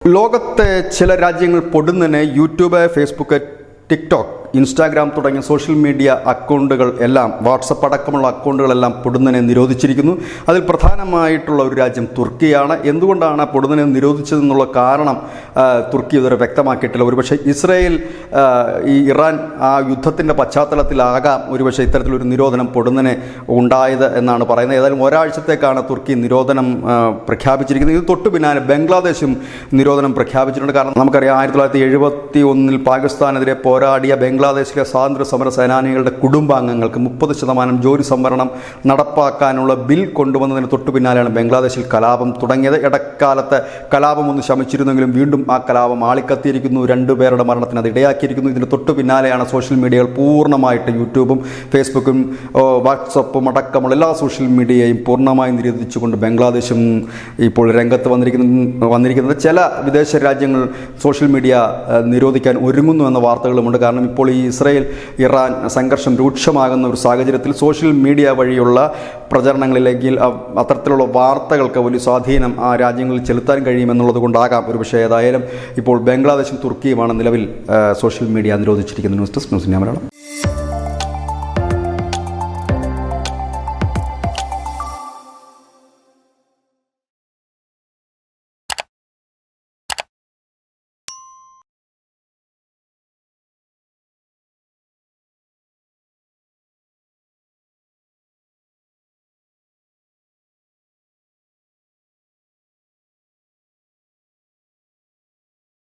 ലോകത്തെ ചില രാജ്യങ്ങൾ പൊടുന്നനെ യൂട്യൂബ്, ഫേസ്ബുക്ക്, ടിക്ടോക്ക്, ഇൻസ്റ്റാഗ്രാം തുടങ്ങിയ സോഷ്യൽ മീഡിയ അക്കൗണ്ടുകൾ എല്ലാം, വാട്സപ്പ് അടക്കമുള്ള അക്കൗണ്ടുകളെല്ലാം പൊടുന്നനെ നിരോധിച്ചിരിക്കുന്നു. അതിൽ പ്രധാനമായിട്ടുള്ള ഒരു രാജ്യം തുർക്കിയാണ്. എന്തുകൊണ്ടാണ് പൊടുന്നനെ നിരോധിച്ചതെന്നുള്ള കാരണം തുർക്കി ഇതുവരെ വ്യക്തമാക്കിയിട്ടില്ല. ഒരുപക്ഷെ ഇസ്രായേൽ ഈ ഇറാൻ ആ യുദ്ധത്തിൻ്റെ പശ്ചാത്തലത്തിലാകാം ഒരുപക്ഷെ ഇത്തരത്തിലൊരു നിരോധനം പൊടുന്നനെ ഉണ്ടായത് എന്നാണ് പറയുന്നത്. ഏതായാലും ഒരാഴ്ചത്തേക്കാണ് തുർക്കി നിരോധനം പ്രഖ്യാപിച്ചിരിക്കുന്നത്. ഇത് തൊട്ടു പിന്നാലെ ബംഗ്ലാദേശും നിരോധനം പ്രഖ്യാപിച്ചിട്ടുണ്ട്. കാരണം നമുക്കറിയാം, 1971 പാകിസ്ഥാനെതിരെ പോരാടിയ ബംഗ്ലാദേശിലെ സ്വാതന്ത്ര്യ സമര സേനാനികളുടെ കുടുംബാംഗങ്ങൾക്ക് 30% ജോലി സംവരണം നടപ്പാക്കാനുള്ള ബിൽ കൊണ്ടുവന്നതിന് തൊട്ടു പിന്നാലെയാണ് ബംഗ്ലാദേശിൽ കലാപം തുടങ്ങിയത്. ഇടക്കാലത്ത് കലാപം ഒന്ന് ശമിച്ചിരുന്നെങ്കിലും വീണ്ടും ആ കലാപം ആളിക്കത്തിയിരിക്കുന്നു. 2 പേരുടെ മരണത്തിന് അത് ഇടയാക്കിയിരിക്കുന്നു. ഇതിന് തൊട്ടു പിന്നാലെയാണ് സോഷ്യൽ മീഡിയകൾ പൂർണ്ണമായിട്ട് യൂട്യൂബും ഫേസ്ബുക്കും വാട്സപ്പും അടക്കമുള്ള എല്ലാ സോഷ്യൽ മീഡിയയും പൂർണ്ണമായും നിരോധിച്ചുകൊണ്ട് ബംഗ്ലാദേശും ഇപ്പോൾ രംഗത്ത് വന്നിരിക്കുന്നത്. ചില വിദേശ രാജ്യങ്ങൾ സോഷ്യൽ മീഡിയ നിരോധിക്കാൻ ഒരുങ്ങുന്നു എന്ന വാർത്തകളുമുണ്ട്. കാരണം ഇപ്പോൾ ഈ ഇസ്രായേൽ ഇറാൻ സംഘർഷം രൂക്ഷമാകുന്ന ഒരു സാഹചര്യത്തിൽ സോഷ്യൽ മീഡിയ വഴിയുള്ള പ്രചരണങ്ങളിലേക്ക് അത്തരത്തിലുള്ള വാർത്തകൾക്ക് വലിയ സ്വാധീനം ആ രാജ്യങ്ങളിൽ ചെലുത്താൻ കഴിയുമെന്നുള്ളത് കൊണ്ടാകാം ഒരുപക്ഷെ. ഏതായാലും ഇപ്പോൾ ബംഗ്ലാദേശും തുർക്കിയുമാണ് നിലവിൽ സോഷ്യൽ മീഡിയ നിരോധിച്ചിരിക്കുന്നത്. News desk, news India Malayalam.